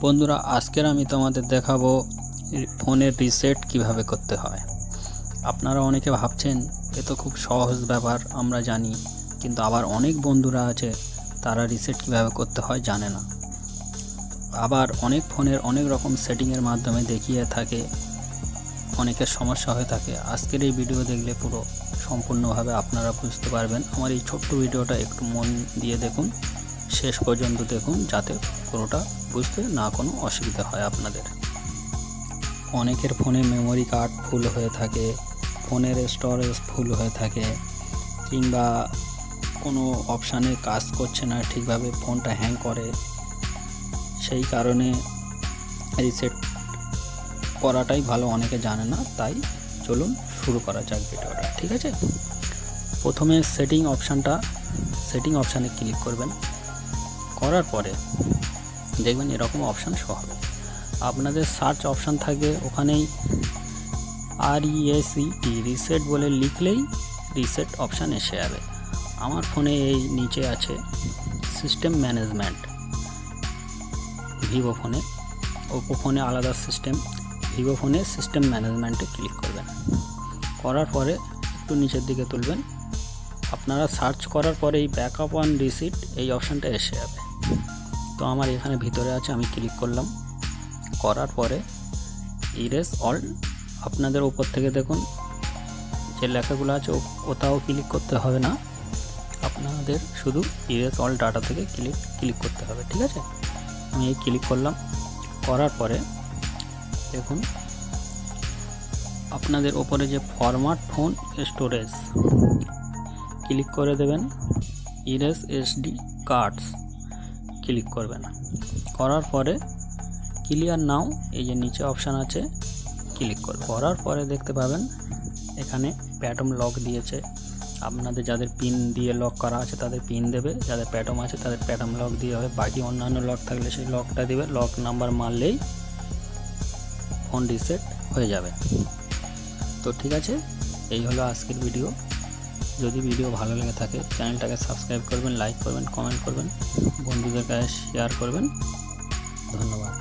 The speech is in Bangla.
বন্ধুরা আজকের আমি তোমাদের দেখাবো ফোনের রিসেট কিভাবে করতে হয়। আপনারা অনেকে ভাবছেন এ তো খুব সহজ ব্যাপার, আমরা জানি, কিন্তু আবার অনেক বন্ধুরা আছে তারা রিসেট কিভাবে করতে হয় জানে না। আবার অনেক ফোনের অনেক রকম সেটিংয়ের মাধ্যমে দেখিয়ে থাকে, অনেকের সমস্যা হয়ে থাকে। আজকের এই ভিডিও দেখলে পুরো সম্পূর্ণভাবে আপনারা বুঝতে পারবেন। আমার এই ছোট্ট ভিডিওটা একটু মন দিয়ে দেখুন, শেষ পর্যন্ত দেখুন, যাতে পুরোটা বুঝতে না কোনো অসুবিধা হয় আপনাদের। অনেকের ফোনে মেমোরি কার্ড ফুল হয়ে থাকে, ফোনের স্টোরেজ ফুল হয়ে থাকে, কিংবা কোনো অপশানে কাজ করছে না ঠিকভাবে, ফোনটা হ্যাং করে, সেই কারণে রিসেট করাটাই ভালো। অনেকে জানে না, তাই চলুন শুরু করা যাক ভিডিওটা। ঠিক আছে, প্রথমে সেটিং অপশানে ক্লিক করবেন। করার পরে দেখবেন এরকম অপশান শো হবে। আপনাদের সার্চ অপশান থাকবে, ওখানেই RESET রিসেট বলে লিখলেই রিসেট অপশান এসে যাবে। আমার ফোনে এই নিচে আছে সিস্টেম ম্যানেজমেন্ট। ভিভো ফোনে, ওপো ফোনে আলাদা সিস্টেম, ভিভো ফোনে সিস্টেম ম্যানেজমেন্টে ক্লিক করবেন। করার পরে একটু নিচের দিকে তুলবেন। আপনারা সার্চ করার পরে এই ব্যাকআপ অন রিসিট এই অপশানটা এসে যাবে। তো আমার এখানে ভিতরে আছে, আমি ক্লিক করলাম। করার পরে ইরেজ অল, আপনাদের উপর থেকে দেখুন যে লেখাগুলো আছে ওটাও ক্লিক করতে হবে না, আপনাদের শুধু ইরেজ অল ডাটা থেকে ক্লিক করতে হবে। ঠিক আছে, আমি এই ক্লিক করলাম। করার পরে দেখুন আপনাদের ওপরে যে ফরম্যাট ফোন স্টোরেজ ক্লিক করে দেবেন, ইরেজ SD কার্ডস ক্লিক করবেন। করার পরে ক্লিয়ার নাও এই যে নিচে অপশান আছে ক্লিক করবেন। করার পরে দেখতে পাবেন এখানে প্যাটম লক দিয়েছে। আপনাদের যাদের পিন দিয়ে লক করা আছে তাদের পিন দেবে, যাদের প্যাটম আছে তাদের প্যাটম লক দিয়ে হবে। বাকি অন্যান্য লক থাকলে সেই লকটা দেবে। লক নাম্বার মারলেই ফোন রিসেট হয়ে যাবে। তো ঠিক আছে, এই হলো আজকের ভিডিও। যদি ভিডিও ভালো লেগে থাকে চ্যানেলটাকে সাবস্ক্রাইব করবেন, লাইক করবেন, কমেন্ট করবেন, বন্ধুদের কাছে শেয়ার করবেন। ধন্যবাদ।